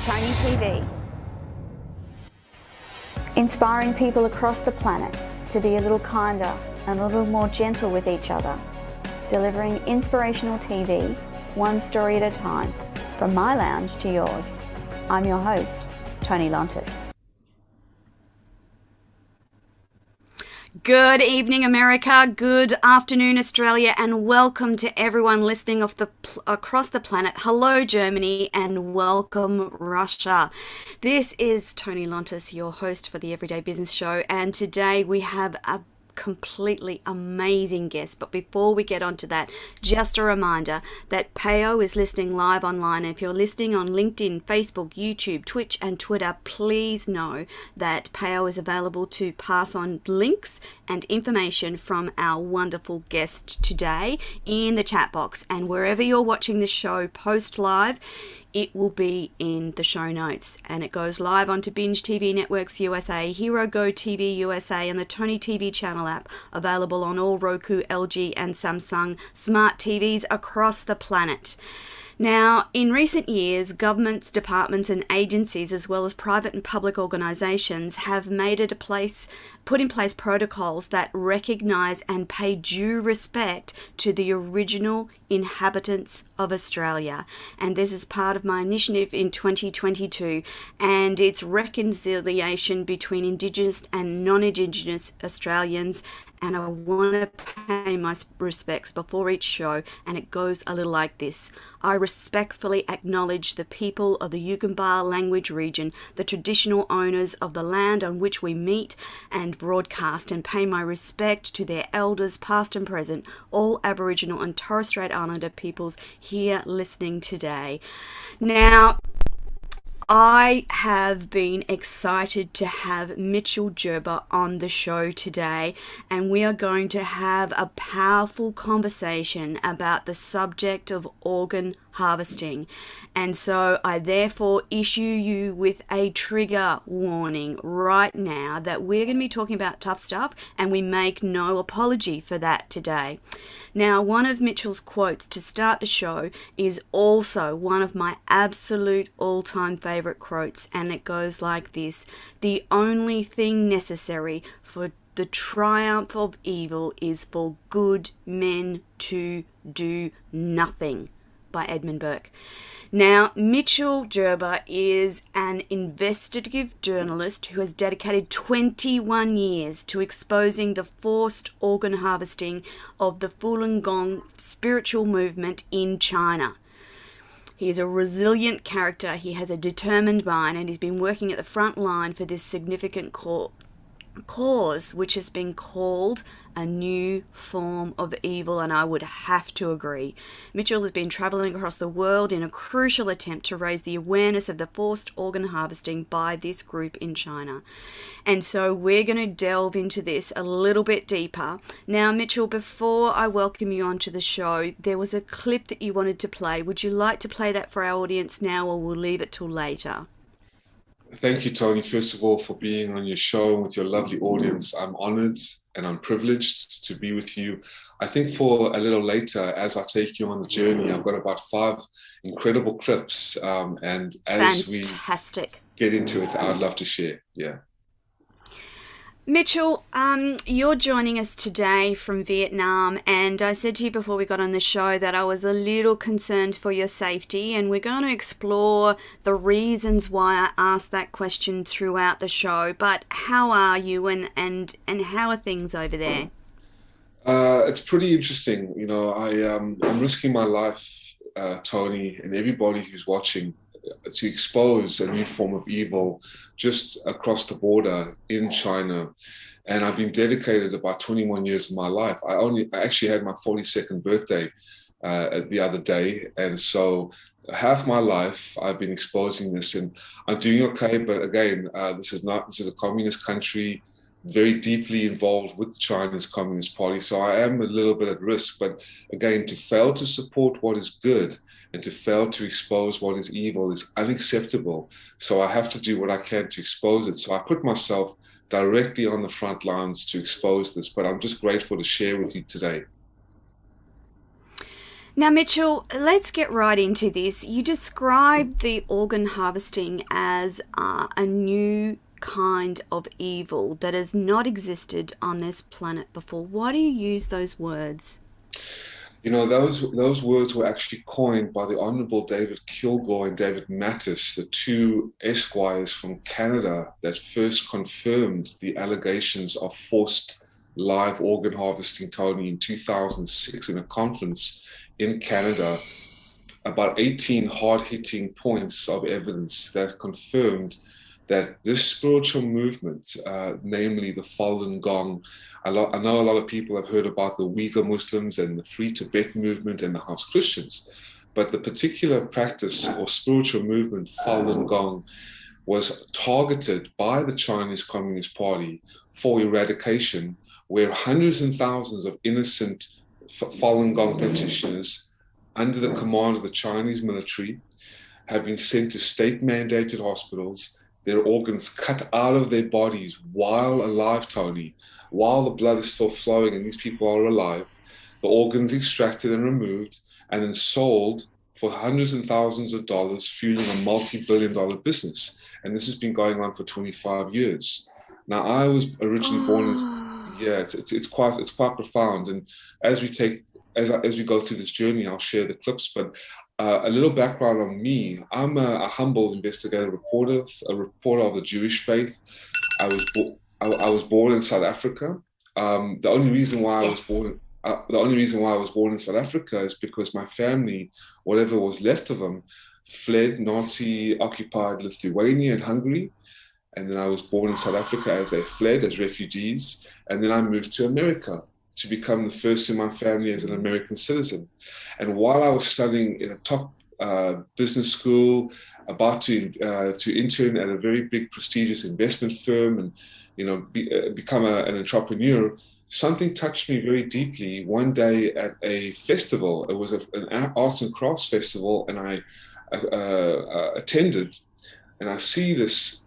Tony TV, inspiring people across the planet to be a little kinder and a little more gentle with each other, delivering inspirational TV, one story at a time, from my lounge to yours. I'm your host, Tony Lontis. Good evening, America. Good afternoon, Australia, and welcome to everyone listening across the planet. Hello, Germany, and welcome, Russia. This is Tony Lontis, your host for the Everyday Business Show, and today we have a completely amazing guest. But before we get on to that, just a reminder that Peo is listening live online. If you're listening on LinkedIn, Facebook, YouTube, Twitch and Twitter, please know that Peo is available to pass on links and information from our wonderful guest today in the chat box. And wherever you're watching this show post live, it will be in the show notes, and it goes live onto Binge TV Networks USA, Hero Go TV USA, and the Tony TV channel app, available on all Roku, LG and Samsung smart TVs across the planet. Now, in recent years, governments, departments and agencies, as well as private and public organisations, have put in place protocols that recognise and pay due respect to the original inhabitants of Australia. And this is part of my initiative in 2022, and it's reconciliation between Indigenous and non-Indigenous Australians. And I want to pay my respects before each show, and it goes a little like this. I respectfully acknowledge the people of the Yugambeh language region, the traditional owners of the land on which we meet and broadcast, and pay my respect to their elders past and present, all Aboriginal and Torres Strait Islander peoples here listening today. Now, I have been excited to have Nicholas Gerber on the show today, and we are going to have a powerful conversation about the subject of organ harvesting. And so I therefore issue you with a trigger warning right now that we're going to be talking about tough stuff, and we make no apology for that today. Now, one of Mitchell's quotes to start the show is also one of my absolute all-time favorite quotes, and it goes like this: "The only thing necessary for the triumph of evil is for good men to do nothing," by Edmund Burke. Now, Nicholas Gerber is an investigative journalist who has dedicated 21 years to exposing the forced organ harvesting of the Falun Gong spiritual movement in China. He is a resilient character, he has a determined mind, and he's been working at the front line for this significant cause, which has been called a new form of evil, and I would have to agree. Mitchell has been travelling across the world in a crucial attempt to raise the awareness of the forced organ harvesting by this group in China. And so we're going to delve into this a little bit deeper. Now, Mitchell, before I welcome you onto the show, there was a clip that you wanted to play. Would you like to play that for our audience now, or we'll leave it till later? Thank you, Tony, first of all, for being on your show with your lovely audience. I'm honoured and I'm privileged to be with you. I think for a little later, as I take you on the journey, I've got about 5 incredible clips. And as Fantastic. We get into it, I'd love to share. Yeah. Mitchell, you're joining us today from Vietnam, and I said to you before we got on the show that I was a little concerned for your safety, and we're going to explore the reasons why I asked that question throughout the show. But how are you, and how are things over there? It's pretty interesting. You know, I'm risking my life, Tony, and everybody who's watching, to expose a new form of evil just across the border in China. And I've been dedicated about 21 years of my life. I actually had my 42nd birthday the other day. And so half my life I've been exposing this, and I'm doing okay. But again, this is a communist country, very deeply involved with China's Communist Party. So I am a little bit at risk. But again, to fail to support what is good and to fail to expose what is evil is unacceptable. So I have to do what I can to expose it. So I put myself directly on the front lines to expose this, but I'm just grateful to share with you today. Now, Mitchell, let's get right into this. You described the organ harvesting as a new kind of evil that has not existed on this planet before. Why do you use those words? Those words were actually coined by the Honorable David Kilgour and David Mattis, the two esquires from Canada that first confirmed the allegations of forced live organ harvesting, Tony, in 2006 in a conference in Canada. About 18 hard-hitting points of evidence that confirmed that this spiritual movement, namely the Falun Gong, I know a lot of people have heard about the Uyghur Muslims and the Free Tibet movement and the House Christians, but the particular practice or spiritual movement, Falun Gong, was targeted by the Chinese Communist Party for eradication, where hundreds and thousands of innocent Falun Gong practitioners, under the command of the Chinese military, have been sent to state-mandated hospitals, their organs cut out of their bodies while alive, Tony, while the blood is still flowing and these people are alive, the organs extracted and removed, and then sold for hundreds and thousands of dollars, fueling a multi-billion-dollar business. And this has been going on for 25 years. Now, I was originally born in, Oh, yeah, it's quite profound. And as we take as we go through this journey, I'll share the clips. But a little background on me: I'm a humble investigative reporter, a reporter of the Jewish faith. I was born in South Africa. The only reason why I was yes. born the only reason why I was born in South Africa is because my family, whatever was left of them, fled Nazi occupied Lithuania and Hungary. And then I was born in South Africa as they fled as refugees. And then I moved to America to become the first in my family as an American citizen. And while I was studying in a top business school, about to intern at a very big prestigious investment firm, and become an entrepreneur, something touched me very deeply one day at a festival. It was an arts and crafts festival, and I attended, and I see these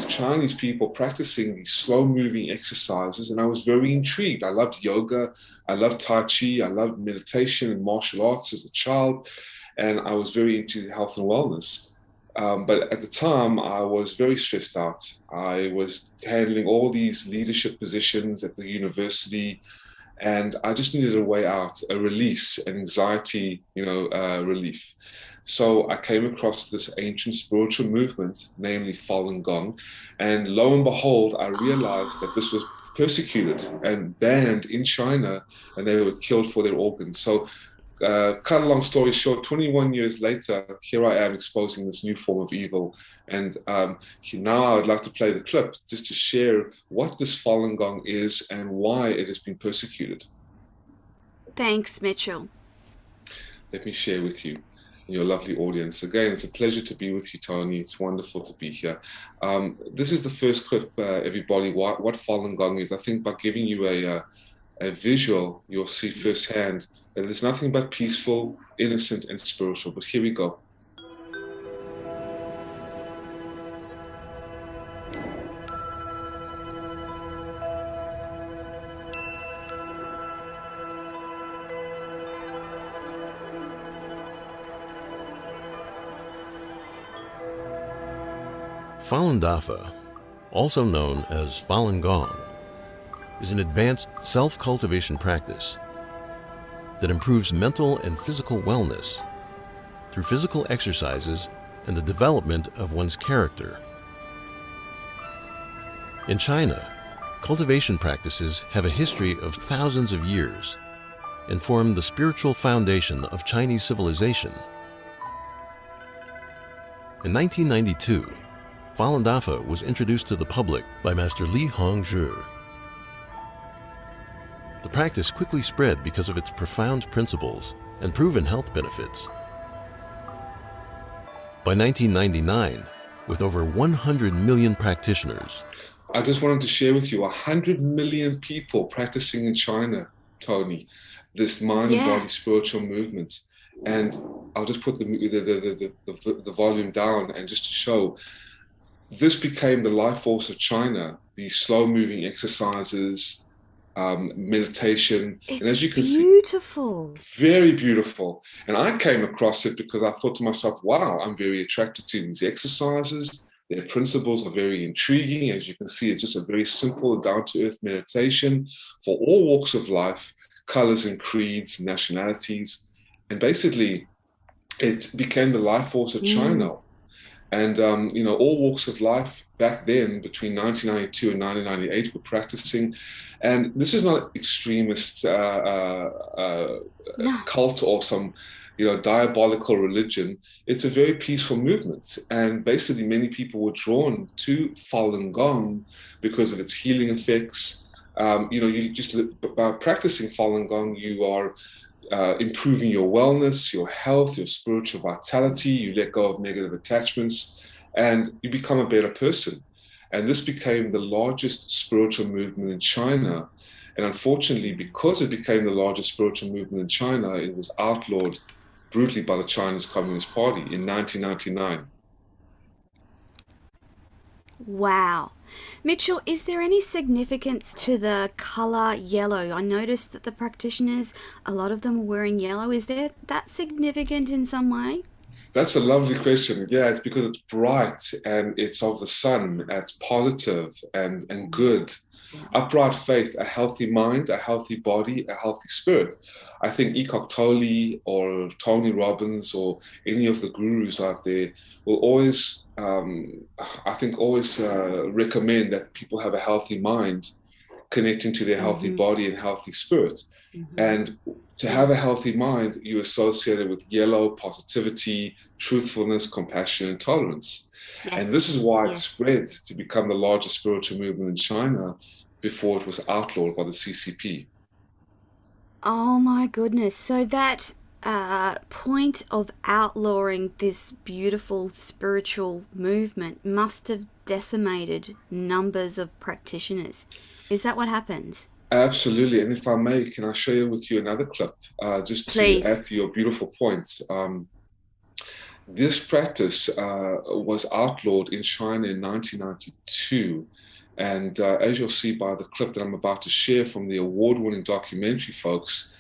Chinese people practicing these slow-moving exercises, and I was very intrigued. I loved yoga, I loved Tai Chi, I loved meditation and martial arts as a child, and I was very into health and wellness. But at the time, I was very stressed out. I was handling all these leadership positions at the university, and I just needed a way out, a release, an anxiety, relief. So I came across this ancient spiritual movement, namely Falun Gong, and lo and behold, I realized that this was persecuted and banned in China, and they were killed for their organs. So, cut a long story short, 21 years later, here I am exposing this new form of evil. And now I would like to play the clip just to share what this Falun Gong is and why it has been persecuted. Thanks, Mitchell. Let me share with you, your lovely audience. Again, it's a pleasure to be with you, Tony. It's wonderful to be here. This is the first clip, everybody, what Falun Gong is. I think by giving you a visual, you'll see firsthand that it's nothing but peaceful, innocent, and spiritual. But here we go. Falun Dafa, also known as Falun Gong, is an advanced self-cultivation practice that improves mental and physical wellness through physical exercises and the development of one's character. In China, cultivation practices have a history of thousands of years and form the spiritual foundation of Chinese civilization. In 1992, Falun Dafa was introduced to the public by Master Li Hongzhi. The practice quickly spread because of its profound principles and proven health benefits. By 1999, with over 100 million practitioners. I just wanted to share with you 100 million people practicing in China, Tony, this mind and Yeah. body spiritual movement. And I'll just put the volume down, and just to show, this became the life force of China, these slow moving exercises, meditation. It's and as you can beautiful. see, very beautiful. And I came across it because I thought to myself, wow, I'm very attracted to these exercises. Their principles are very intriguing. As you can see, it's just a very simple, down-to-earth meditation for all walks of life, colors and creeds, nationalities. And basically, it became the life force of China. And, all walks of life back then, between 1992 and 1998, were practicing. And this is not extremist cult or some, diabolical religion. It's a very peaceful movement. And basically, many people were drawn to Falun Gong because of its healing effects. By practicing Falun Gong, you are improving your wellness, your health, your spiritual vitality. You let go of negative attachments and you become a better person. And this became the largest spiritual movement in China. And unfortunately, because it became the largest spiritual movement in China, it was outlawed brutally by the Chinese Communist Party in 1999. Wow. Mitchell, is there any significance to the color yellow? I noticed that the practitioners, a lot of them are wearing yellow. Is that significant in some way? That's a lovely question. Yeah, it's because it's bright and it's of the sun. It's positive and good. Upright faith, a healthy mind, a healthy body, a healthy spirit. I think Eckhart Tolle or Tony Robbins or any of the gurus out there will always, recommend that people have a healthy mind connecting to their healthy body and healthy spirit. And to have a healthy mind, you associate it with yellow, positivity, truthfulness, compassion, and tolerance. Yes. And this is why it spread to become the largest spiritual movement in China before it was outlawed by the CCP. Oh my goodness. So that point of outlawing this beautiful spiritual movement must have decimated numbers of practitioners. Is that what happened? Absolutely. And if I may, can I share with you another clip just Please. To add to your beautiful points? This practice was outlawed in China in 1992. And as you'll see by the clip that I'm about to share from the award-winning documentary, folks,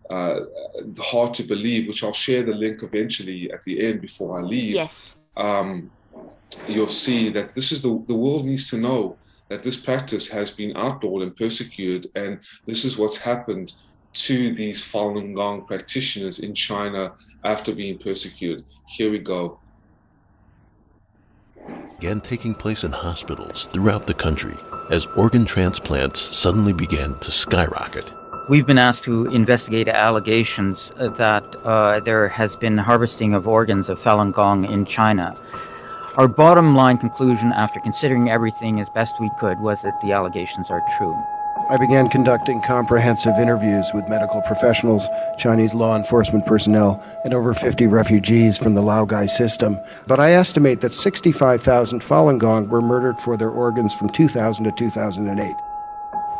Hard to Believe, which I'll share the link eventually at the end before I leave. Yes. You'll see that this is the world needs to know that this practice has been outlawed and persecuted. And this is what's happened to these Falun Gong practitioners in China after being persecuted. Here we go. Began taking place in hospitals throughout the country as organ transplants suddenly began to skyrocket. We've been asked to investigate allegations that there has been harvesting of organs of Falun Gong in China. Our bottom line conclusion, after considering everything as best we could, was that the allegations are true. I began conducting comprehensive interviews with medical professionals, Chinese law enforcement personnel, and over 50 refugees from the Laogai system. But I estimate that 65,000 Falun Gong were murdered for their organs from 2000 to 2008.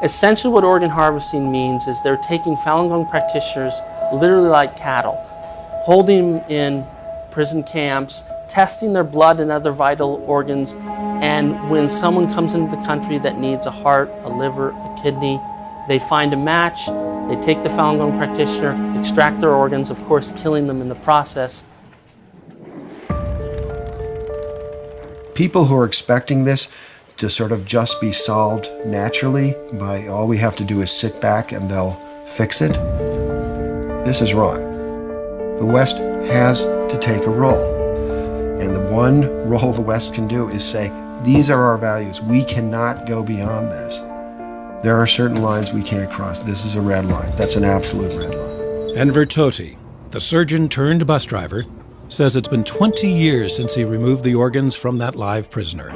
Essentially what organ harvesting means is they're taking Falun Gong practitioners literally like cattle, holding them in prison camps, testing their blood and other vital organs, and when someone comes into the country that needs a heart, a liver, a kidney, they find a match, they take the Falun Gong practitioner, extract their organs, of course killing them in the process. People who are expecting this to sort of just be solved naturally by all we have to do is sit back and they'll fix it, this is wrong. The West has to take a role. And the one role the West can do is say, these are our values. We cannot go beyond this. There are certain lines we can't cross. This is a red line. That's an absolute red line. Enver Tohti, the surgeon turned bus driver, says it's been 20 years since he removed the organs from that live prisoner.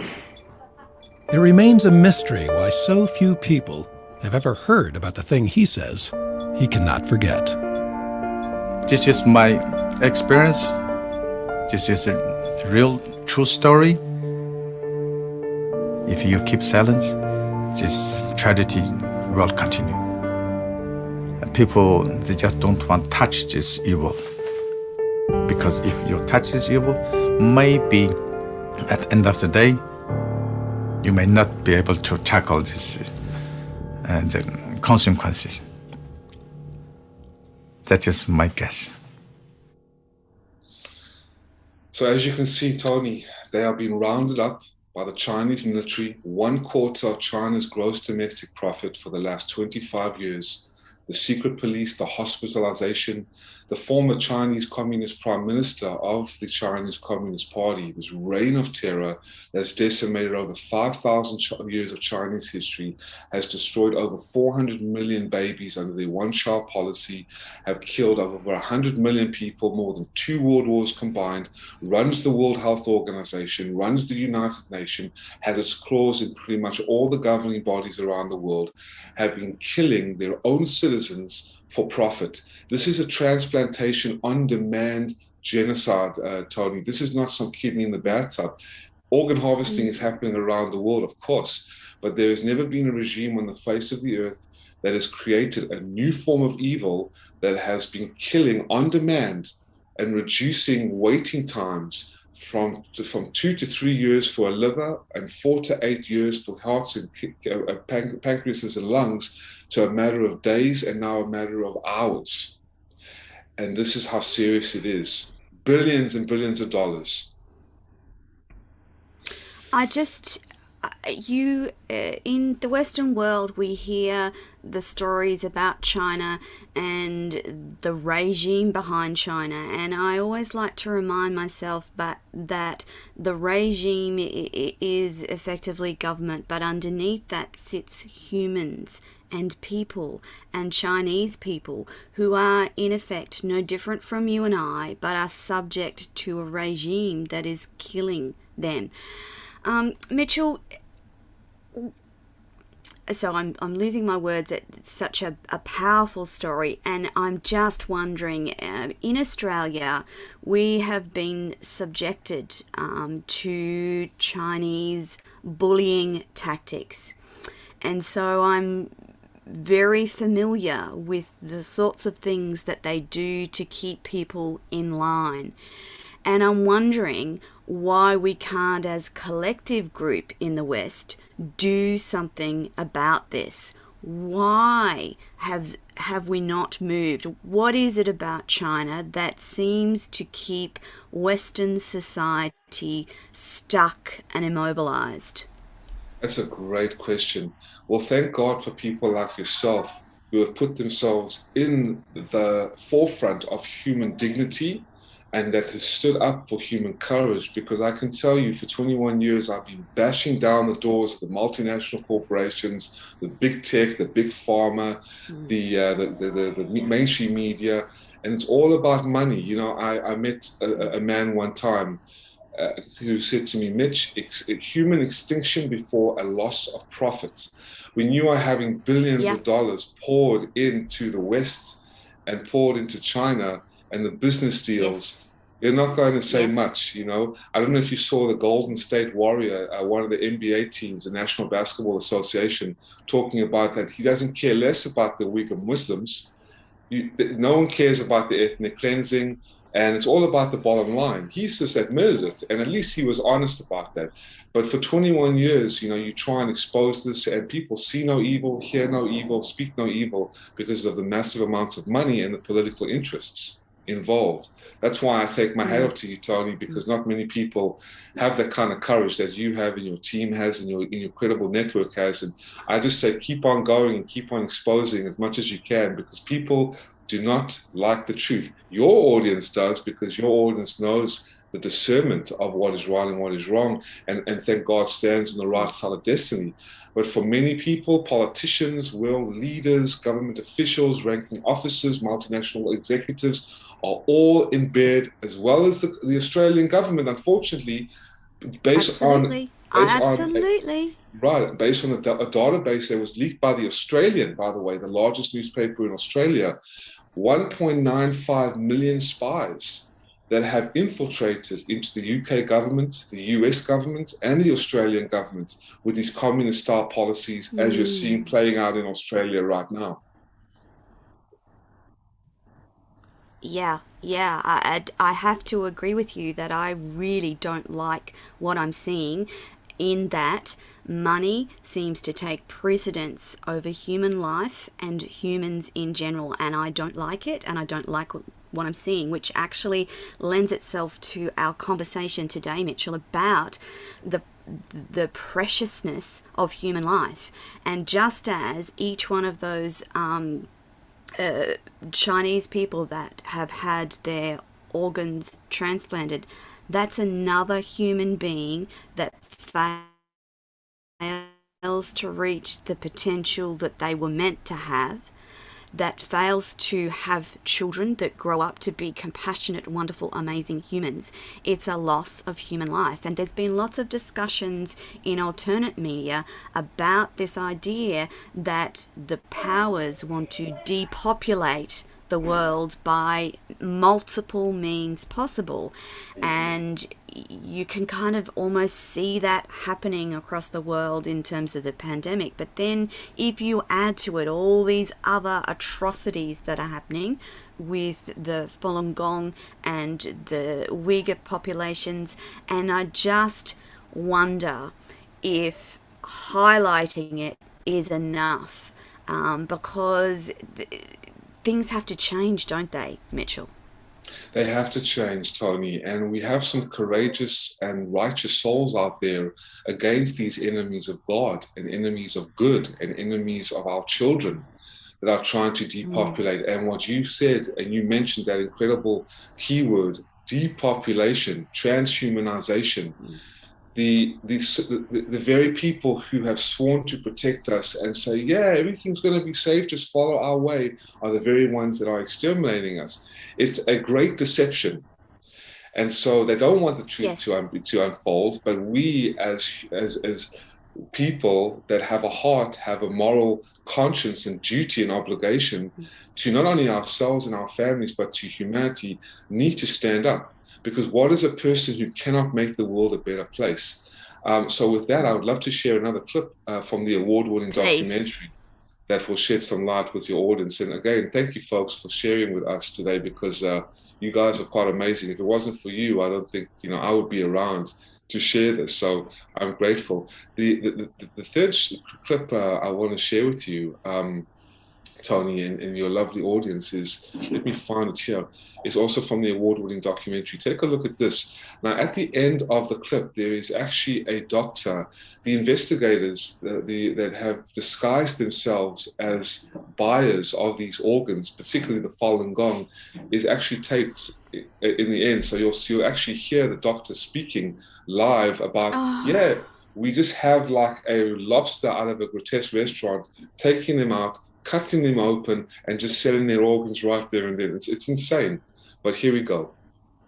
It remains a mystery why so few people have ever heard about the thing he says he cannot forget. This is my experience. This is a real true story. If you keep silence, this tragedy will continue. And people, they just don't want to touch this evil. Because if you touch this evil, maybe at the end of the day, you may not be able to tackle this consequences. That is my guess. So as you can see, Tony, they are being rounded up by the Chinese military, 1/4 of China's gross domestic profit for the last 25 years. The secret police, the hospitalization, the former Chinese Communist Prime Minister of the Chinese Communist Party, this reign of terror that's decimated over 5,000 years of Chinese history, has destroyed over 400 million babies under their one-child policy, have killed over 100 million people, more than 2 world wars combined, runs the World Health Organization, runs the United Nations, has its claws in pretty much all the governing bodies around the world, have been killing their own citizens for profit. This is a transplantation on demand genocide, Tony. This is not some kidney in the bathtub. Organ harvesting is happening around the world, of course, but there has never been a regime on the face of the earth that has created a new form of evil that has been killing on demand and reducing waiting times from 2 to 3 years for a liver and 4 to 8 years for hearts and pancreases and lungs, to a matter of days and now a matter of hours. And this is how serious it is. Billions and billions of dollars. In the Western world, we hear the stories about China and the regime behind China, and I always like to remind myself that the regime is effectively government, but underneath that sits humans and people and Chinese people who are in effect no different from you and I, but are subject to a regime that is killing them. Mitchell, so I'm losing my words. It's such a powerful story, and I'm just wondering, in Australia, we have been subjected to Chinese bullying tactics, and so I'm very familiar with the sorts of things that they do to keep people in line. And I'm wondering why we can't, as collective group in the West, do something about this. Why have we not moved? What is it about China that seems to keep Western society stuck and immobilized? That's a great question. Well, thank God for people like yourself who have put themselves in the forefront of human dignity and that has stood up for human courage, because I can tell you for 21 years I've been bashing down the doors of the multinational corporations, the big tech, the big pharma, the mainstream media, and it's all about money. You know, I met a man one time who said to me, Mitch, human extinction before a loss of profits. When you are having billions of dollars poured into the West and poured into China and the business deals, you're not going to say much, you know. I don't know if you saw the Golden State Warrior, one of the NBA teams, the National Basketball Association, talking about that he doesn't care less about the Uyghur Muslims. No one cares about the ethnic cleansing, and it's all about the bottom line. He's just admitted it, and at least he was honest about that. But for 21 years, you know, you try and expose this, and people see no evil, hear no evil, speak no evil because of the massive amounts of money and the political interests involved. That's why I take my hat off to you, Tony, because not many people have that kind of courage that you have and your team has and your incredible network has. And I just say keep on going and keep on exposing as much as you can, because people do not like the truth. Your audience does, because your audience knows the discernment of what is right and what is wrong, and thank God stands on the right side of destiny. But for many people, politicians, world leaders, government officials, ranking officers, multinational executives are all in bed, as well as the Australian government, unfortunately, based on a database that was leaked by the Australian, by the way, the largest newspaper in Australia, 1.95 million spies that have infiltrated into the UK government, the US government, and the Australian government with these communist-style policies, as you're seeing playing out in Australia right now. Yeah, I have to agree with you that I really don't like what I'm seeing. in that money seems to take precedence over human life and humans in general. And I don't like it, and I don't like what I'm seeing, which actually lends itself to our conversation today, Mitchell, about the preciousness of human life. And just as each one of those Chinese people that have had their organs transplanted, that's another human being that fails to reach the potential that they were meant to have, that fails to have children that grow up to be compassionate, wonderful, amazing humans. It's a loss of human life. And there's been lots of discussions in alternate media about this idea that the powers want to depopulate the world by multiple means possible. And you can kind of almost see that happening across the world in terms of the pandemic. But then if you add to it all these other atrocities that are happening with the Falun Gong and the Uyghur populations, and I just wonder if highlighting it is enough, because things have to change, don't they, Mitchell? They have to change, Tony, and we have some courageous and righteous souls out there against these enemies of God and enemies of good and enemies of our children that are trying to depopulate. And what you said, and you mentioned that incredible keyword, depopulation, transhumanization. The very people who have sworn to protect us and say, yeah, everything's going to be safe, just follow our way, are the very ones that are exterminating us. It's a great deception. And so they don't want the truth to unfold, but we as people that have a heart, have a moral conscience and duty and obligation to not only ourselves and our families, but to humanity, need to stand up. Because what is a person who cannot make the world a better place? So with that, I would love to share another clip from the award-winning documentary that will shed some light with your audience. And again, thank you folks for sharing with us today, because you guys are quite amazing. If it wasn't for you, I don't think I would be around to share this. So I'm grateful. The third clip I want to share with you, Tony, and your lovely audience, is, let me find it here, is also from the award-winning documentary. Take a look at this. Now, at the end of the clip, there is actually a doctor. The investigators that have disguised themselves as buyers of these organs, particularly the Falun Gong, is actually taped in the end. So you'll actually hear the doctor speaking live about, we just have like a lobster out of a grotesque restaurant, taking them out, cutting them open, and just selling their organs right there and then. It's insane. But here we go.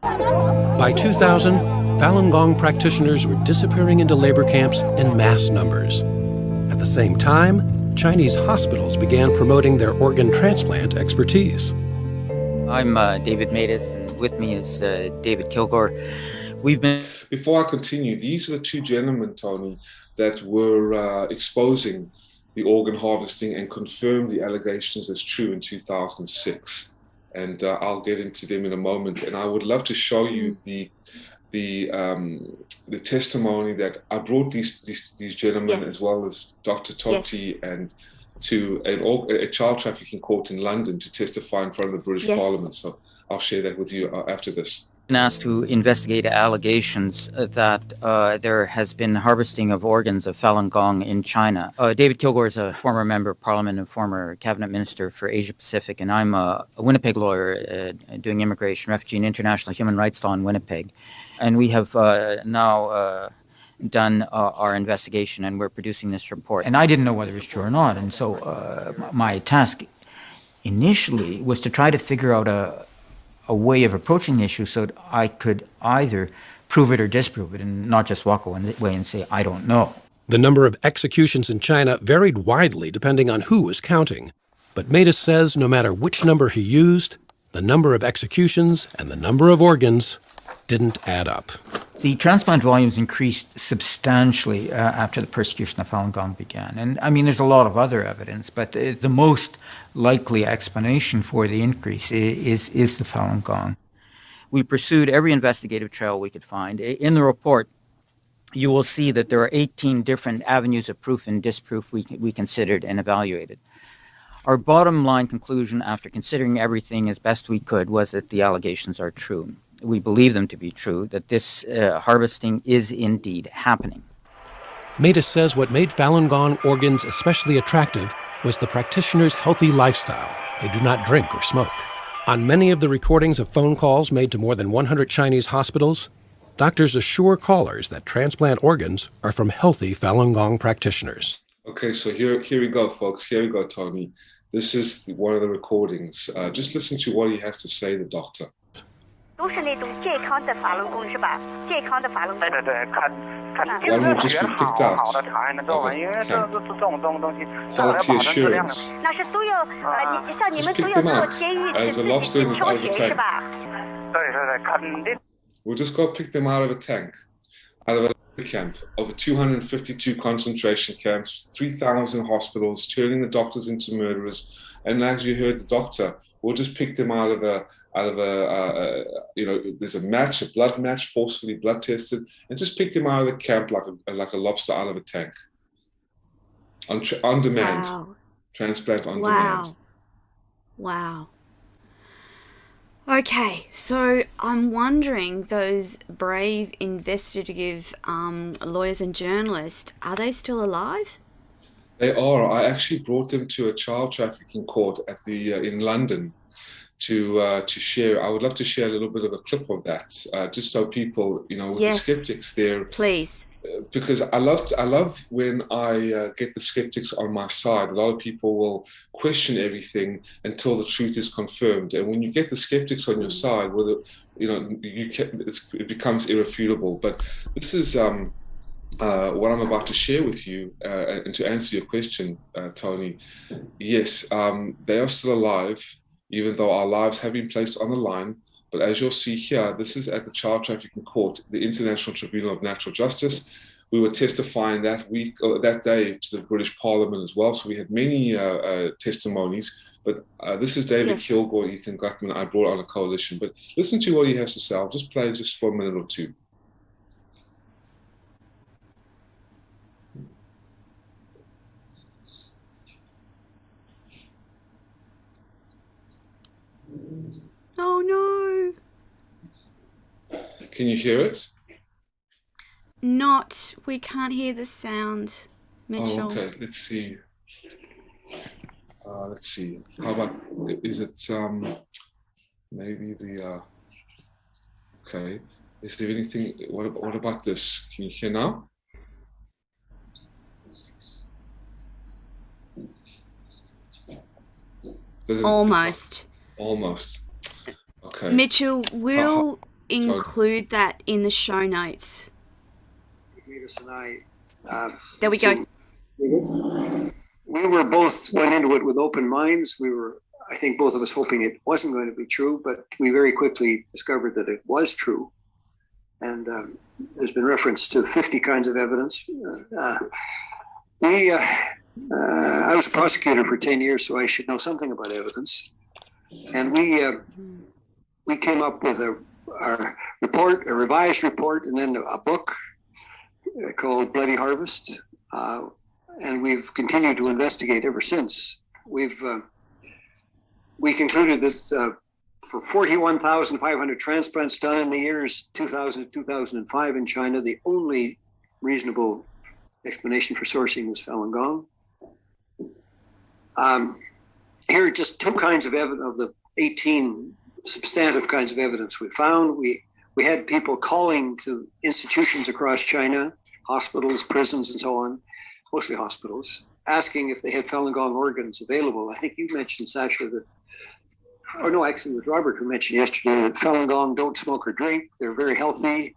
By 2000, Falun Gong practitioners were disappearing into labor camps in mass numbers. At the same time, Chinese hospitals began promoting their organ transplant expertise. I'm David Matus, and with me is David Kilgore. Before I continue, these are the two gentlemen, Tony, that were exposing the organ harvesting and confirmed the allegations as true in 2006. And I'll get into them in a moment. And I would love to show you the testimony that I brought these gentlemen, as well as Dr. Toti, and to a child trafficking court in London to testify in front of the British Parliament. So I'll share that with you after this. Been asked to investigate allegations that there has been harvesting of organs of Falun Gong in China. David Kilgore is a former member of Parliament and former cabinet minister for Asia Pacific, and I'm a Winnipeg lawyer doing immigration, refugee, and international human rights law in Winnipeg. And we have now done our investigation, and we're producing this report. And I didn't know whether it was true or not, and so my task initially was to try to figure out a way of approaching the issue so that I could either prove it or disprove it and not just walk away and say, I don't know. The number of executions in China varied widely depending on who was counting. But Matus says no matter which number he used, the number of executions and the number of organs didn't add up. The transplant volumes increased substantially after the persecution of Falun Gong began. And I mean, there's a lot of other evidence, but the most likely explanation for the increase is the Falun Gong. We pursued every investigative trail we could find. In the report, you will see that there are 18 different avenues of proof and disproof we considered and evaluated. Our bottom line conclusion after considering everything as best we could was that the allegations are true. We believe them to be true, that this harvesting is indeed happening. Matus says what made Falun Gong organs especially attractive was the practitioners' healthy lifestyle. They do not drink or smoke. On many of the recordings of phone calls made to more than 100 Chinese hospitals, doctors assure callers that transplant organs are from healthy Falun Gong practitioners. Okay, so here we go, folks. Here we go, Tony. This is one of the recordings. Just listen to what he has to say, the doctor. 都是那种健康的法轮功是吧？健康的法轮功。对对对，看这个血好好的查那种，因为这种东西，这要保证质量的。那是都要你像你们都要做监狱自己挑选是吧？对对对，肯定。We'll just go pick them out of a tank, out of a camp, over 252 concentration camps, 3,000 hospitals, turning the doctors into murderers. And as you heard the doctor, we'll just pick them out of a there's a match, a blood match, forcefully blood tested, and just pick them out of the camp like a lobster out of a tank. On demand. Wow. Transplant on demand. Wow. Okay, so I'm wondering, those brave investigative lawyers and journalists, are they still alive? They are. I actually brought them to a child trafficking court at in London to share. I would love to share a little bit of a clip of that, just so people, with the skeptics there. Please. Because I love when I get the skeptics on my side. A lot of people will question everything until the truth is confirmed, and when you get the skeptics on your side, it becomes irrefutable. But this is what I'm about to share with you, and to answer your question, Tony. Yes, they are still alive, even though our lives have been placed on the line. But as you'll see here, this is at the Child Trafficking Court, the International Tribunal of Natural Justice. We were testifying that day to the British Parliament as well. So we had many testimonies. But this is David Kilgore, Ethan Gutman. I brought on a coalition. But listen to what he has to say. I'll just play just for a minute or two. Oh no. Can you hear it? We can't hear the sound, Mitchell. Oh, okay. Let's see. How about, is it maybe the, okay. Is there anything, what about this? Can you hear now? Almost. Okay. Mitchell, we'll include that in the show notes. There we go. We were both went into it with open minds. I think both of us hoping it wasn't going to be true, but we very quickly discovered that it was true. And there's been reference to 50 kinds of evidence. I was a prosecutor for 10 years, so I should know something about evidence. And we came up with our report, a revised report, and then a book called Bloody Harvest. And we've continued to investigate ever since. We concluded that for 41,500 transplants done in the years 2000 to 2005 in China, the only reasonable explanation for sourcing was Falun Gong. Here are just two kinds of evidence of the 18 substantive kinds of evidence we found. We had people calling to institutions across China, hospitals, prisons, and so on, mostly hospitals, asking if they had Falun Gong organs available. I think you mentioned, Sasha, that, or no, actually it was Robert who mentioned yesterday that Falun Gong don't smoke or drink. They're very healthy.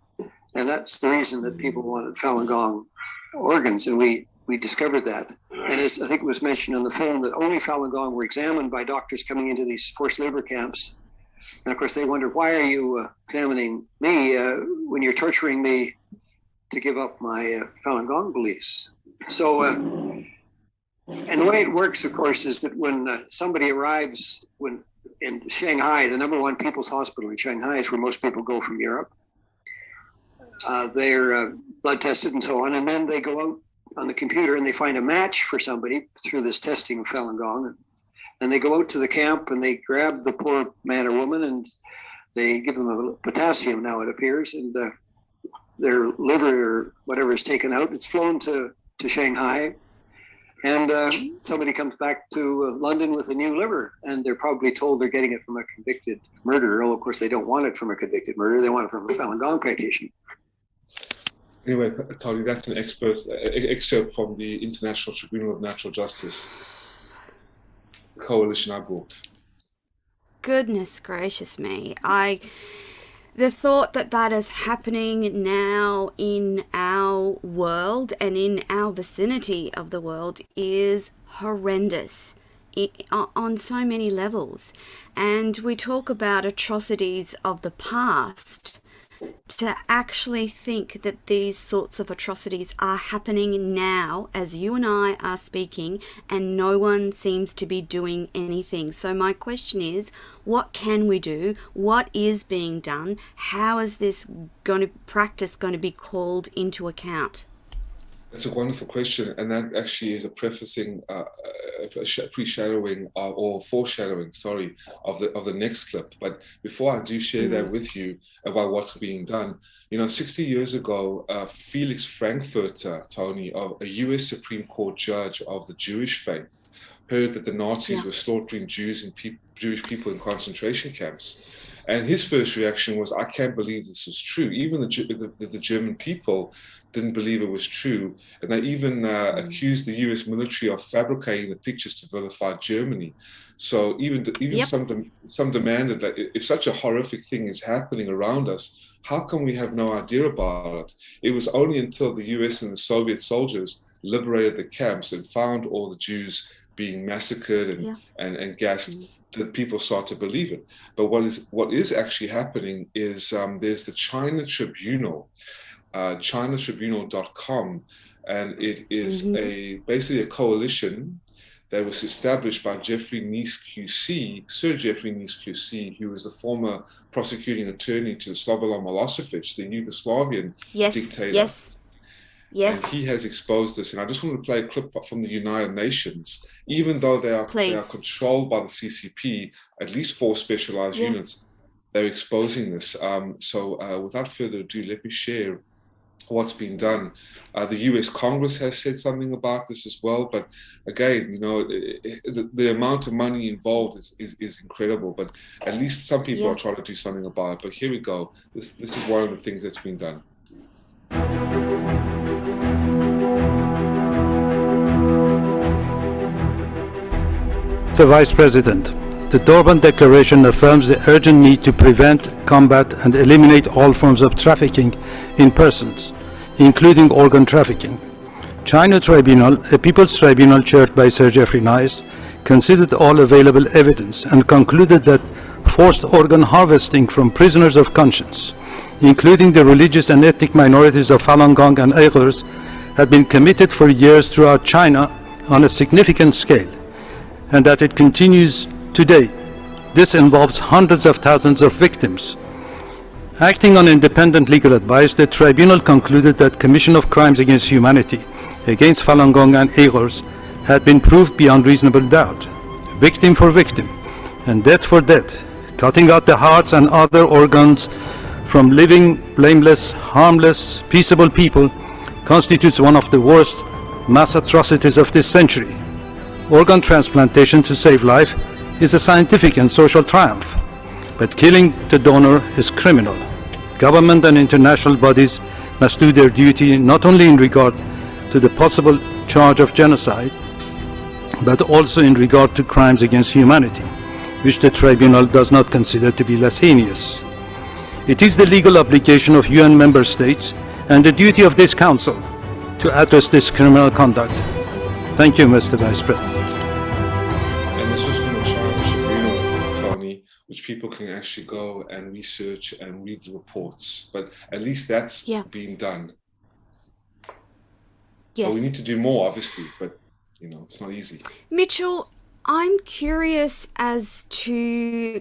And that's the reason that people wanted Falun Gong organs. And we discovered that. And as I think it was mentioned in the film, that only Falun Gong were examined by doctors coming into these forced labor camps. And of course, they wondered, why are you examining me when you're torturing me to give up my Falun Gong beliefs? So, and the way it works, of course, is that when somebody arrives in Shanghai, the #1 people's hospital in Shanghai is where most people go from Europe. blood tested and so on. And then they go out on the computer and they find a match for somebody through this testing of Falun Gong. And they go out to the camp and they grab the poor man or woman and they give them a potassium, now it appears, and their liver or whatever is taken out. It's flown to Shanghai. And somebody comes back to London with a new liver, and they're probably told they're getting it from a convicted murderer. Well, of course, they don't want it from a convicted murderer. They want it from a Falun Gong practitioner. Anyway, Tony, that's an excerpt from the International Tribunal of Natural Justice coalition I brought. Goodness gracious me. The thought that is happening now in our world and in our vicinity of the world is horrendous on so many levels. And we talk about atrocities of the past. To actually think that these sorts of atrocities are happening now as you and I are speaking, and no one seems to be doing anything. So my question is, what can we do? What is being done? How is this practice going to be called into account? That's a wonderful question, and that actually is a prefacing, pre-shadowing or foreshadowing, sorry, of the next clip. But before I do share that with you about what's being done, 60 years ago, Felix Frankfurter, Tony, a U.S. Supreme Court judge of the Jewish faith, heard that the Nazis were slaughtering Jews and Jewish people in concentration camps. And his first reaction was, I can't believe this is true. Even the German people didn't believe it was true. And they even accused the US military of fabricating the pictures to vilify Germany. So even some demanded that if such a horrific thing is happening around us, how come we have no idea about it? It was only until the US and the Soviet soldiers liberated the camps and found all the Jews being massacred and gassed that people start to believe it. But what is actually happening is there's the China Tribunal, ChinaTribunal.com, and it is basically a coalition that was established by Sir Jeffrey Nice QC, who was the former prosecuting attorney to Slobodan Milosevic, the Yugoslavian dictator. Yes. And he has exposed this. And I just want to play a clip from the United Nations. Even though they are controlled by the CCP, at least 4 specialized units, they're exposing this. So without further ado, let me share what's been done. The US Congress has said something about this as well. But again, the amount of money involved is incredible. But at least some people are trying to do something about it. But here we go. This is one of the things that's been done. Mr. Vice President, the Durban Declaration affirms the urgent need to prevent, combat, and eliminate all forms of trafficking in persons, including organ trafficking. China Tribunal, a people's tribunal chaired by Sir Jeffrey Nice, considered all available evidence and concluded that forced organ harvesting from prisoners of conscience, including the religious and ethnic minorities of Falun Gong and Uyghurs, had been committed for years throughout China on a significant scale, and that it continues today. This involves hundreds of thousands of victims. Acting on independent legal advice, the tribunal concluded that commission of crimes against humanity against Falun Gong and Uyghurs had been proved beyond reasonable doubt, victim for victim, and death for death. Cutting out the hearts and other organs from living, blameless, harmless, peaceable people constitutes one of the worst mass atrocities of this century. Organ transplantation to save life is a scientific and social triumph, but killing the donor is criminal. Government and international bodies must do their duty not only in regard to the possible charge of genocide, but also in regard to crimes against humanity, which the tribunal does not consider to be less heinous. It is the legal obligation of UN member states and the duty of this Council to address this criminal conduct. Thank you, Mr. Vice President. And this was from the China Tribunal, Tony, which people can actually go and research and read the reports. But at least that's being done. Yes. So we need to do more, obviously, but it's not easy. Mitchell, I'm curious as to,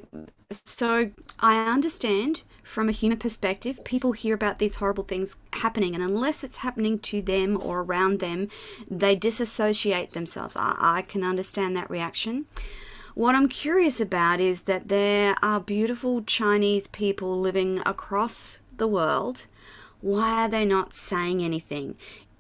so I understand from a human perspective, people hear about these horrible things happening, and unless it's happening to them or around them, they disassociate themselves. I can understand that reaction. What I'm curious about is that there are beautiful Chinese people living across the world. Why are they not saying anything?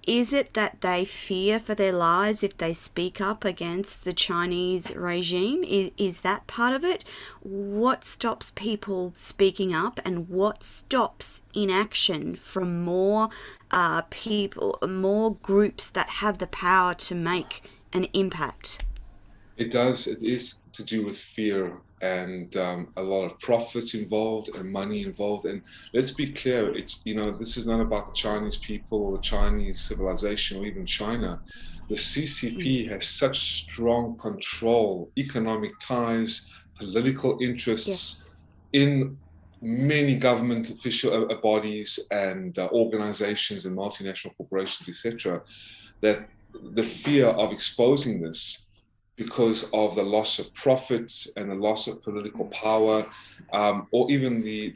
Is it that they fear for their lives if they speak up against the Chinese regime? Is that part of it? What stops people speaking up, and what stops inaction from more people, more groups that have the power to make an impact? It does. It is to do with fear and a lot of profit involved and money involved. And let's be clear, it's, this is not about the Chinese people or the Chinese civilization or even China. The CCP has such strong control, economic ties, political interests in many government official bodies and organizations and multinational corporations, etc., that the fear of exposing this, because of the loss of profit and the loss of political power, or even the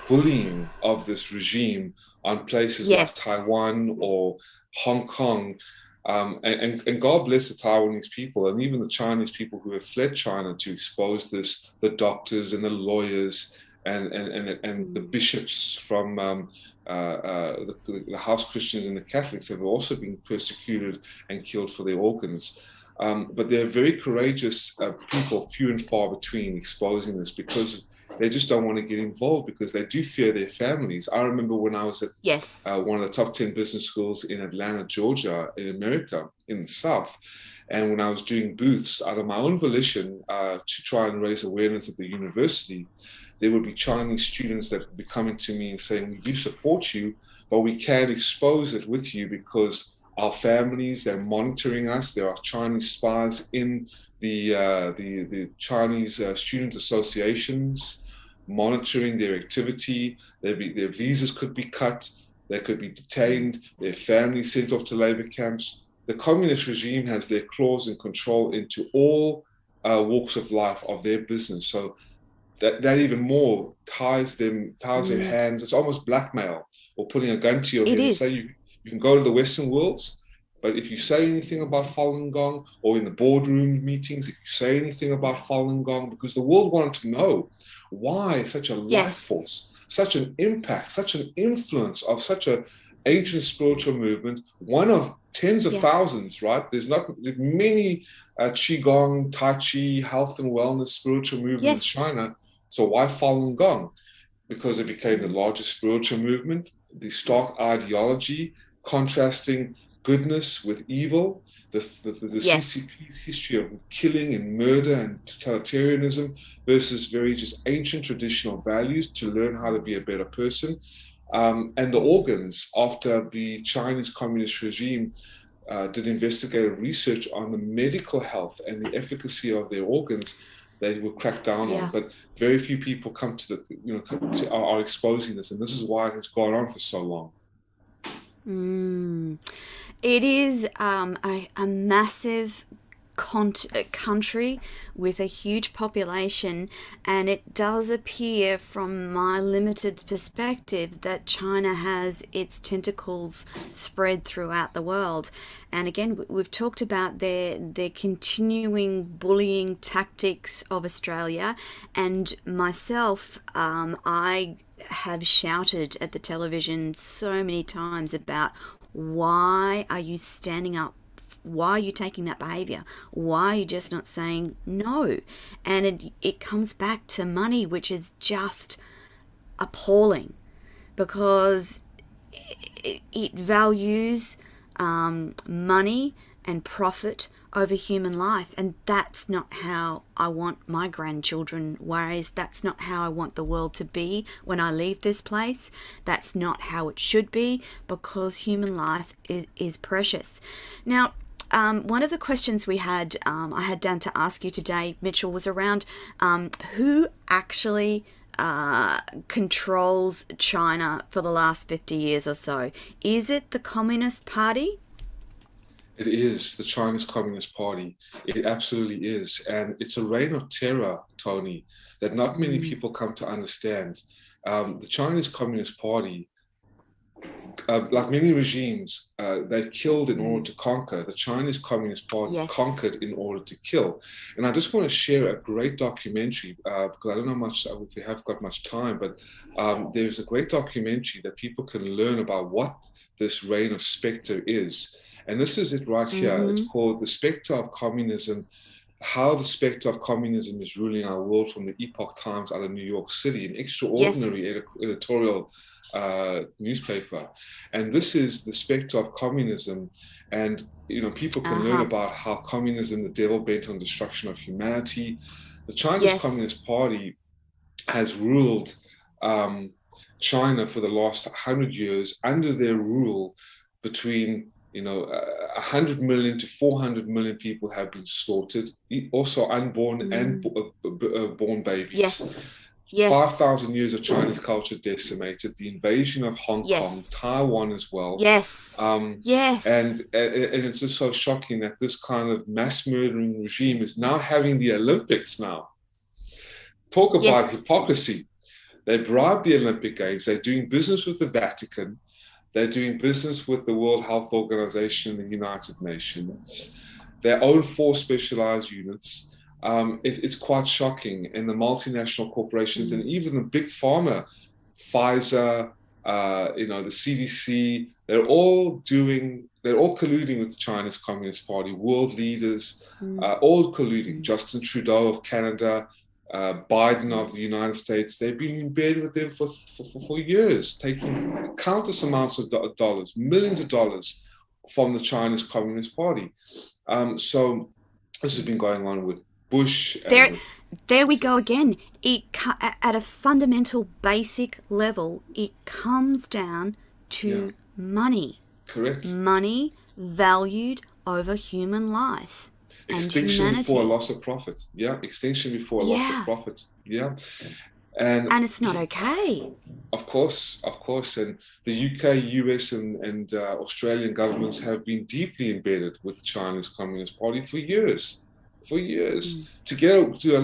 bullying of this regime on places like Taiwan or Hong Kong. And God bless the Taiwanese people and even the Chinese people who have fled China to expose this, the doctors and the lawyers and the bishops from the house Christians and the Catholics have also been persecuted and killed for their organs. But they're very courageous people, few and far between, exposing this because they just don't want to get involved because they do fear their families. I remember when I was at one of the top 10 business schools in Atlanta, Georgia, in America, in the South. And when I was doing booths out of my own volition to try and raise awareness at the university, there would be Chinese students that would be coming to me and saying, we do support you, but we can't expose it with you because our families, they're monitoring us. There are Chinese spies in the Chinese student associations monitoring their activity. Their visas could be cut. They could be detained. Their families sent off to labor camps. The communist regime has their claws and control into all walks of life of their business. So that even more ties their hands. It's almost blackmail or putting a gun to your head and say you can go to the Western worlds, but if you say anything about Falun Gong or in the boardroom meetings, if you say anything about Falun Gong, because the world wanted to know why such a life force, such an impact, such an influence of such an ancient spiritual movement, one of tens of thousands, right? There's many Qigong, Tai Chi, health and wellness spiritual movements in China. So why Falun Gong? Because it became the largest spiritual movement, the stark ideology, contrasting goodness with evil, the CCP's history of killing and murder and totalitarianism versus very just ancient traditional values to learn how to be a better person. And the organs, after the Chinese communist regime did investigative research on the medical health and the efficacy of their organs, they were cracked down on. But very few people come to are exposing this, and this is why it has gone on for so long. It is a massive country with a huge population, and it does appear from my limited perspective that China has its tentacles spread throughout the world. And again, we've talked about their continuing bullying tactics of Australia, and myself, I have shouted at the television so many times about why are you standing up? Why are you taking that behavior? Why are you just not saying no? And it comes back to money, which is just appalling because it values money and profit over human life, and that's not how I want my grandchildren raised. That's not how I want the world to be when I leave this place. That's not how it should be, because human life is precious. Now, one of the questions we had, I had down to ask you today, Mitchell, was around who actually controls China for the last 50 years or so. Is it the Communist Party? It is the Chinese Communist Party. It absolutely is. And it's a reign of terror, Tony, that not many people come to understand. The Chinese Communist Party, like many regimes, they killed in order to conquer. The Chinese Communist Party conquered in order to kill. And I just want to share a great documentary, because I don't know much if we have got much time, but there's a great documentary that people can learn about what this reign of spectre is. And this is it right here. It's called The Spectre of Communism, how the spectre of communism is ruling our world, from the Epoch Times out of New York City, an extraordinary editorial newspaper. And this is the spectre of communism. And, you know, people can learn about how communism, the devil bent on destruction of humanity. The Chinese Communist Party has ruled China for the last 100 years. Under their rule, between 100 million to 400 million people have been slaughtered, also unborn and born babies. 5,000 years of Chinese culture decimated, the invasion of Hong Kong, Taiwan as well. And it's just so shocking that this kind of mass murdering regime is now having the Olympics now. Talk about hypocrisy. They bribed the Olympic Games. They're doing business with the Vatican. They're doing business with the World Health Organization, the United Nations. They own 4 specialized units. It's quite shocking. And the multinational corporations and even the big pharma, Pfizer, the CDC, they're all colluding with the Chinese Communist Party. World leaders, all colluding. Justin Trudeau of Canada, Biden of the United States, they've been in bed with them for years, taking countless amounts of dollars, millions of dollars from the Chinese Communist Party. So this has been going on with Bush. There we go again. At a fundamental, basic level, it comes down to money. Correct. Money valued over human life. Extinction before a loss of profit. Extinction before a loss of profit. And it's not okay. Of course. And the UK, US, and Australian governments have been deeply embedded with the Chinese Communist Party for years. To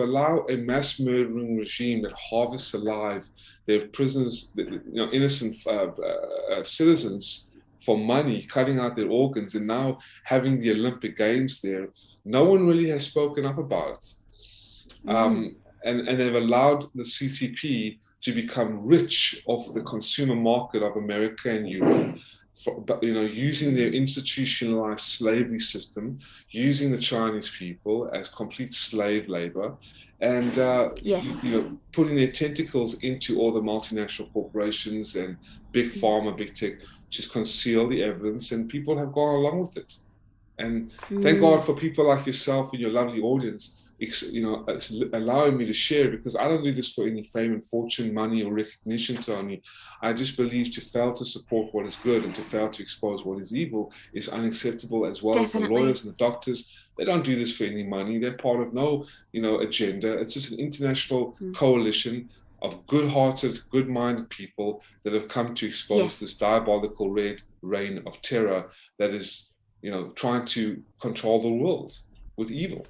allow a mass murdering regime that harvests alive their prisoners, innocent citizens, for money, cutting out their organs, and now having the Olympic Games there, no one really has spoken up about it. And they've allowed the CCP to become rich off the consumer market of America and Europe, using their institutionalized slavery system, using the Chinese people as complete slave labor, and putting their tentacles into all the multinational corporations and big pharma, big tech, to conceal the evidence, and people have gone along with it. And thank God for people like yourself and your lovely audience, allowing me to share, because I don't do this for any fame and fortune, money or recognition, Tony. I just believe to fail to support what is good and to fail to expose what is evil is unacceptable, as well as the lawyers and the doctors. They don't do this for any money. They're part of no, agenda. It's just an international coalition of good-hearted, good-minded people that have come to expose this diabolical red reign of terror that is, trying to control the world with evil.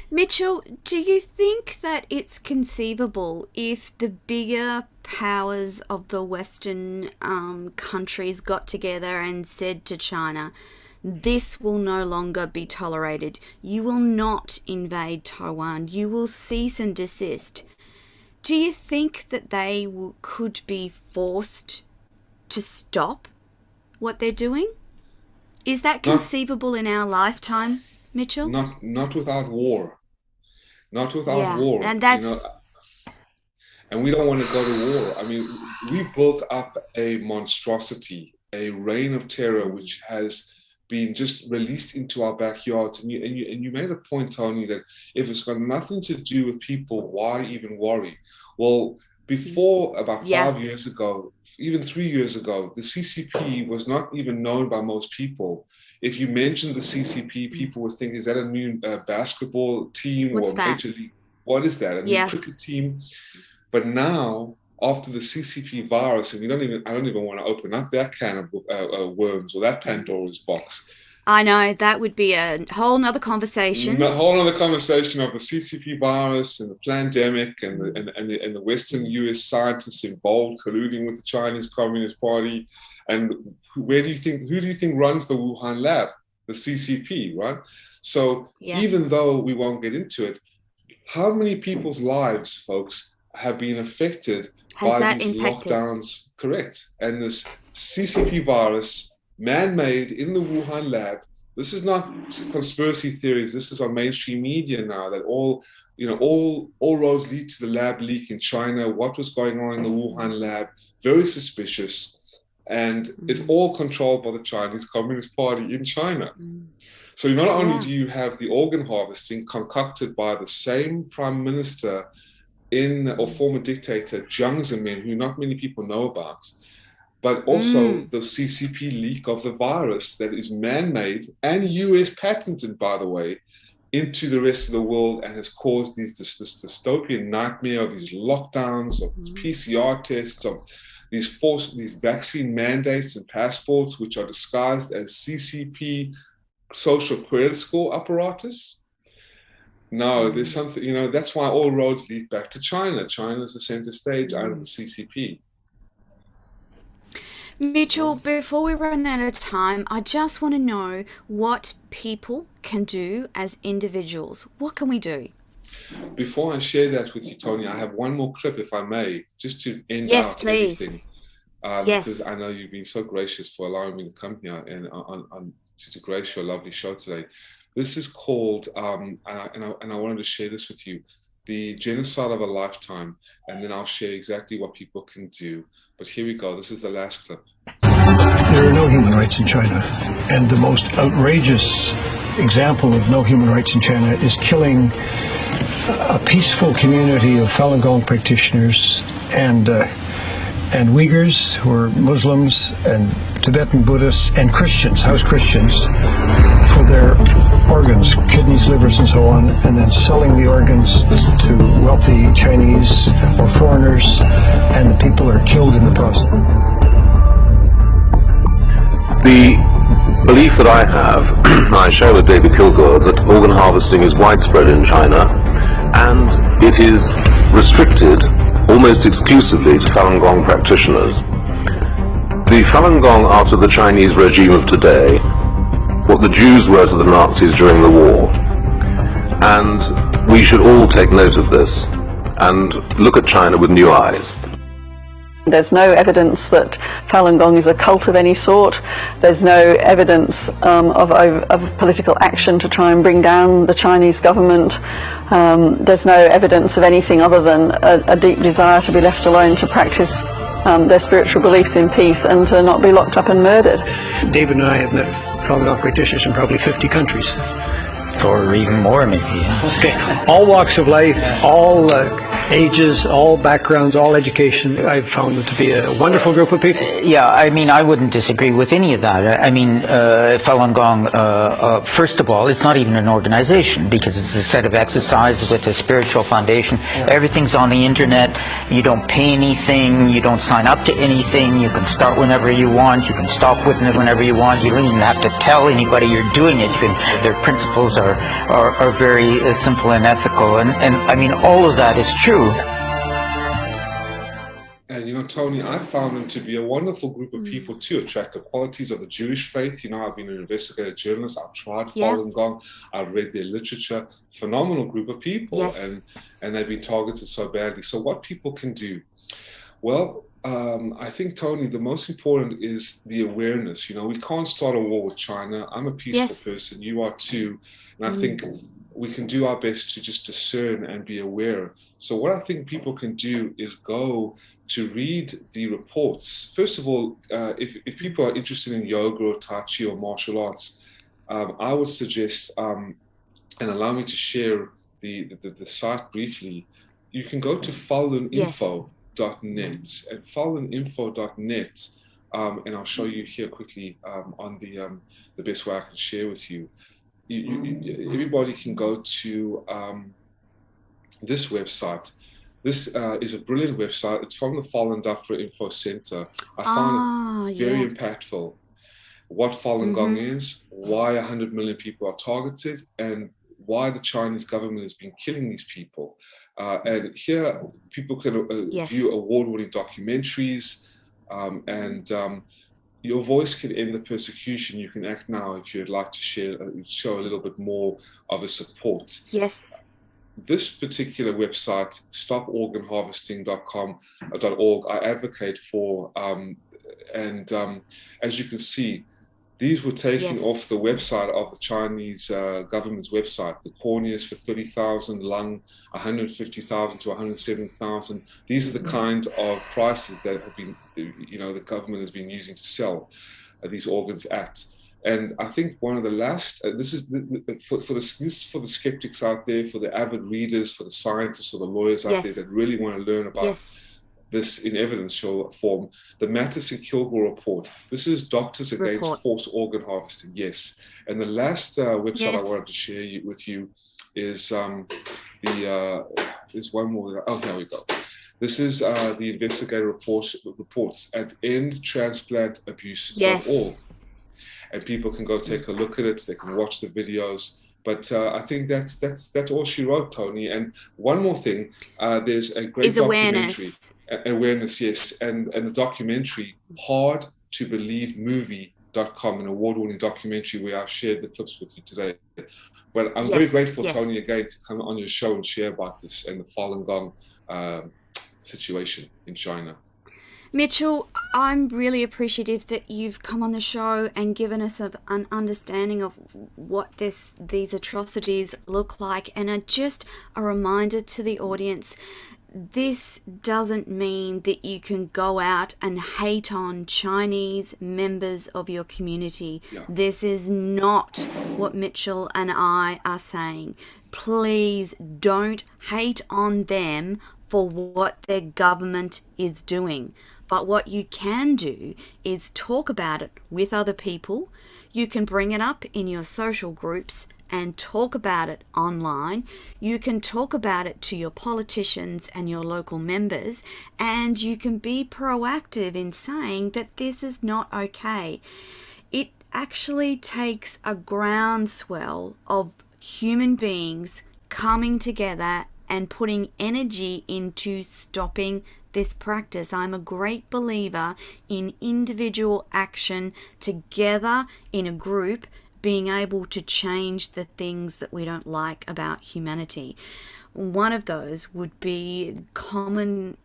Mitchell, do you think that it's conceivable if the bigger powers of the Western countries got together and said to China, this will no longer be tolerated. You will not invade Taiwan. You will cease and desist. Do you think that they could be forced to stop what they're doing? Is that conceivable in our lifetime, Mitchell? Not without war. Not without war. And that's... and we don't want to go to war. I mean, we built up a monstrosity, a reign of terror, which has been just released into our backyards. And you made a point, Tony, that if it's got nothing to do with people, why even worry? Well, before about 5 years ago, even 3 years ago, the CCP was not even known by most people. If you mentioned the CCP, people would think, is that a new basketball team or major league? What is that? A new cricket team? But now after the CCP virus, and I don't even want to open up that can of worms or that Pandora's box. I know, that would be a whole nother conversation. A whole other conversation of the CCP virus and the pandemic and the Western US scientists involved colluding with the Chinese Communist Party. And who do you think runs the Wuhan lab? The CCP, right? So even though we won't get into it, how many people's lives, folks, have been affected by these lockdowns? Correct. And this CCP virus, man-made in the Wuhan lab. This is not conspiracy theories. This is on mainstream media now, that all roads lead to the lab leak in China. What was going on in the Wuhan lab? Very suspicious. And it's all controlled by the Chinese Communist Party in China. So not only do you have the organ harvesting concocted by the same prime minister or former dictator Jiang Zemin, who not many people know about, but also the CCP leak of the virus that is man-made and US patented, by the way, into the rest of the world, and has caused this dystopian nightmare of these lockdowns, of these PCR tests, of these vaccine mandates and passports, which are disguised as CCP social credit score apparatus. No, there's something, that's why all roads lead back to China. China is the center stage out of the CCP. Mitchell, before we run out of time, I just want to know what people can do as individuals. What can we do? Before I share that with you, Tony, I have one more clip, if I may, just to end out everything. Because I know you've been so gracious for allowing me to come here and to grace your lovely show today. This is called, and I wanted to share this with you, the Genocide of a Lifetime, and then I'll share exactly what people can do. But here we go. This is the last clip. There are no human rights in China, and the most outrageous example of no human rights in China is killing a peaceful community of Falun Gong practitioners and Uyghurs, who are Muslims, and Tibetan Buddhists, and Christians, house Christians, for their organs, kidneys, livers, and so on, and then selling the organs to wealthy Chinese or foreigners, and the people are killed in the process. The belief that I have, I share with David Kilgore, that organ harvesting is widespread in China, and it is restricted almost exclusively to Falun Gong practitioners. The Falun Gong are to the Chinese regime of today what the Jews were to the Nazis during the war. And we should all take note of this and look at China with new eyes. There's no evidence that Falun Gong is a cult of any sort. There's no evidence of political action to try and bring down the Chinese government. There's no evidence of anything other than a deep desire to be left alone to practice their spiritual beliefs in peace and to not be locked up and murdered. David and I have met Falun Gong practitioners in probably 50 countries. Or even more, maybe. Okay, all walks of life, all ages, all backgrounds, all education. I've found them to be a wonderful group of people. Yeah, I mean, I wouldn't disagree with any of that. I mean, Falun Gong, first of all, it's not even an organization because it's a set of exercises with a spiritual foundation. Everything's on the internet. You don't pay anything. You don't sign up to anything. You can start whenever you want. You can stop whenever you want. You don't even have to tell anybody you're doing it. Their principles are very simple and ethical. And I mean, all of that is true. And Tony, I found them to be a wonderful group of people too, attract the qualities of the Jewish faith. I've been an investigative journalist. I've tried Falun Gong. I've read their literature. Phenomenal group of people, and they've been targeted so badly. So what people can do? Well, I think, Tony, the most important is the awareness. We can't start a war with China. I'm a peaceful person. You are too. And I think we can do our best to just discern and be aware. So what I think people can do is go to read the reports. First of all, if people are interested in yoga or Tai Chi or martial arts, I would suggest, and allow me to share the site briefly, you can go to faluninfo.net and faluninfo.net, and I'll show you here quickly on the best way I can share with you. Everybody can go to this website, This is a brilliant website. It's from the Falun Info Center. I found it very impactful. What Falun Gong is, why 100 million people are targeted, and why the Chinese government has been killing these people. And here, people can view award-winning documentaries, your voice can end the persecution. You can act now if you'd like to show a little bit more of a support. Yes. This particular website, stoporganharvesting.com.org, I advocate for, as you can see, these were taken off the website of the Chinese government's website. The corneas for 30,000, lung 150,000 to 170,000. These are the kind of prices that have been, the government has been using to sell these organs at. And I think one of the last, this is for the skeptics out there, for the avid readers, for the scientists or the lawyers out there that really want to learn about this in evidence form, the Mattis and Kilgore report. This is Doctors Against Forced Organ Harvesting. Yes. And the last website I wanted to share with you is there's one more. Here we go. This is the Investigative reports at endtransplantabuse.org. And people can go take a look at it. They can watch the videos. But I think that's all she wrote, Tony. And one more thing, there's a great documentary. Awareness, yes. And the documentary, Hard to Believe Movie.com, an award-winning documentary where I've shared the clips with you today. But I'm very grateful, Tony, again, to come on your show and share about this and the Falun Gong situation in China. Mitchell, I'm really appreciative that you've come on the show and given us an understanding of what these atrocities look like. And just a reminder to the audience, this doesn't mean that you can go out and hate on Chinese members of your community. Yeah. This is not what Mitchell and I are saying. Please don't hate on them for what their government is doing. But what you can do is talk about it with other people. You can bring it up in your social groups and talk about it online. You can talk about it to your politicians and your local members, and you can be proactive in saying that this is not okay. It actually takes a groundswell of human beings coming together and putting energy into stopping this practice. I'm a great believer in individual action together in a group, being able to change the things that we don't like about humanity. One of those would be communist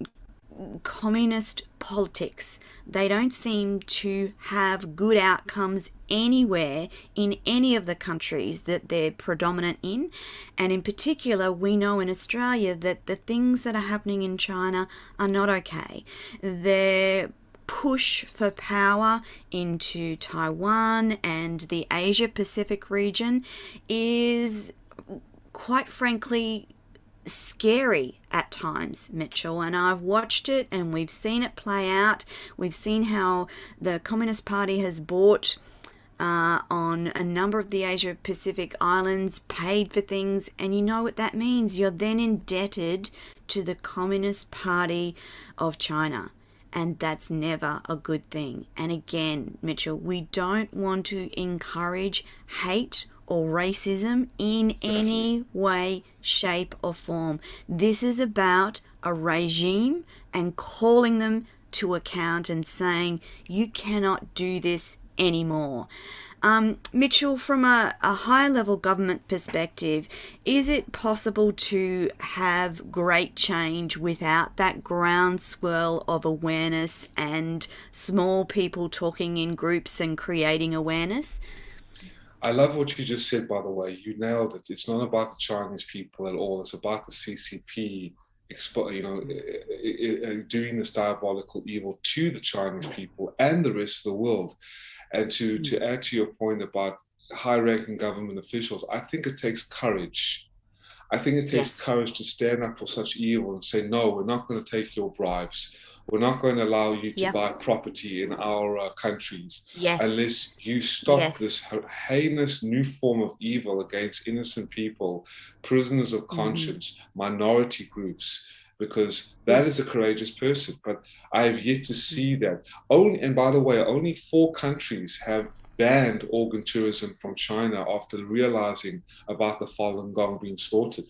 politics. They don't seem to have good outcomes anywhere in any of the countries that they're predominant in. And in particular, we know in Australia that the things that are happening in China are not okay. Their push for power into Taiwan and the Asia Pacific region is, quite frankly, scary at times, Mitchell, and I've watched it and we've seen it play out. We've seen how the Communist Party has bought on a number of the Asia Pacific islands, paid for things, and you know what that means. You're then indebted to the Communist Party of China, and that's never a good thing. And again, Mitchell, we don't want to encourage hate or racism in any way, shape or form. This is about a regime and calling them to account and saying, you cannot do this anymore. Mitchell, from a high level government perspective, is it possible to have great change without that groundswell of awareness and small people talking in groups and creating awareness? I love what you just said, by the way. You nailed it. It's not about the Chinese people at all. It's about the CCP, doing this diabolical evil to the Chinese people and the rest of the world. And to add to your point about high-ranking government officials, I think it takes courage. I think it takes courage to stand up for such evil and say, no, we're not going to take your bribes. We're not going to allow you to buy property in our countries unless you stop this heinous new form of evil against innocent people, prisoners of conscience, minority groups, because that is a courageous person. But I have yet to see that. And by the way, only 4 countries have banned organ tourism from China after realizing about the Falun Gong being slaughtered.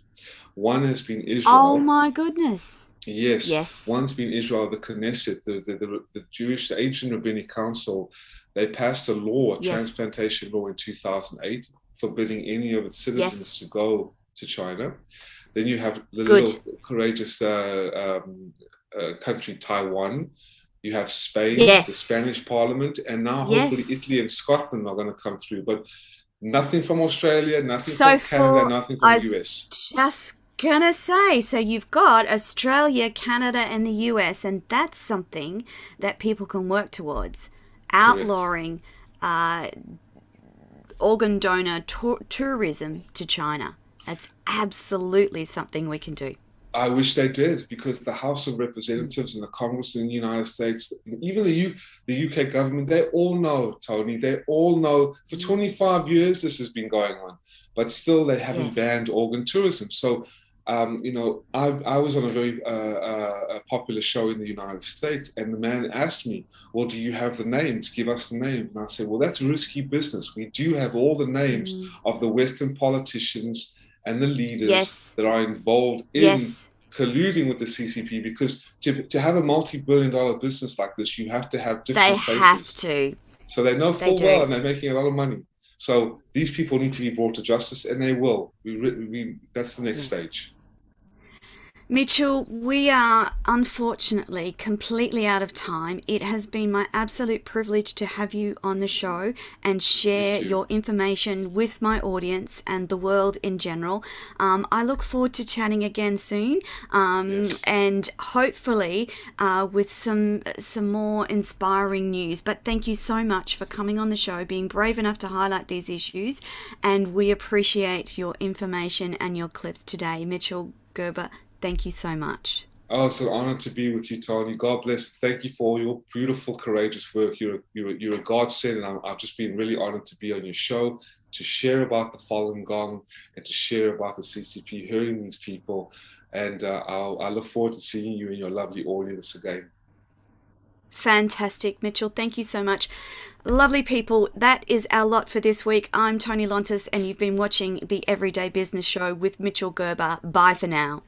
One has been Israel. Oh my goodness. Yes. One's been Israel, the Knesset, the Jewish, the Ancient Rabbinic Council. They passed a law, a transplantation law in 2008, forbidding any of its citizens to go to China. Then you have the little courageous country, Taiwan. You have Spain, the Spanish Parliament, and now hopefully Italy and Scotland are going to come through. But nothing from Australia, nothing from Canada, nothing from the US. Just gonna say, so you've got Australia, Canada, and the US, and that's something that people can work towards. Outlawing organ donor tourism to China. That's absolutely something we can do. I wish they did, because the House of Representatives and the Congress in the United States, even the UK government, they all know, Tony, they all know for 25 years this has been going on, but still they haven't banned organ tourism. So, you know, I was on a very popular show in the United States, and the man asked me, well, do you have the names? Give us the names. And I said, well, that's risky business. We do have all the names of the Western politicians and the leaders that are involved in colluding with the CCP, because to have a multi-billion-dollar business like this, you have to have different faces. They have to. So they know full well, and they're making a lot of money. So these people need to be brought to justice, and they will. That's the next stage. Mitchell, we are unfortunately completely out of time. It has been my absolute privilege to have you on the show and share your information with my audience and the world in general. I look forward to chatting again soon, and hopefully with some more inspiring news. But thank you so much for coming on the show, being brave enough to highlight these issues, and we appreciate your information and your clips today. Mitchell Gerber, thank you so much. Oh, it's an honor to be with you, Tony. God bless. Thank you for all your beautiful, courageous work. You're a godsend, and I've just been really honored to be on your show, to share about the Falun Gong and to share about the CCP, hearing these people. And I look forward to seeing you and your lovely audience again. Fantastic, Mitchell. Thank you so much. Lovely people, that is our lot for this week. I'm Tony Lontis, and you've been watching the Everyday Business Show with Mitchell Gerber. Bye for now.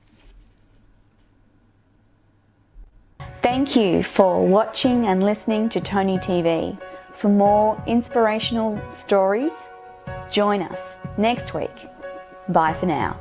Thank you for watching and listening to Tony TV. For more inspirational stories, join us next week. Bye for now.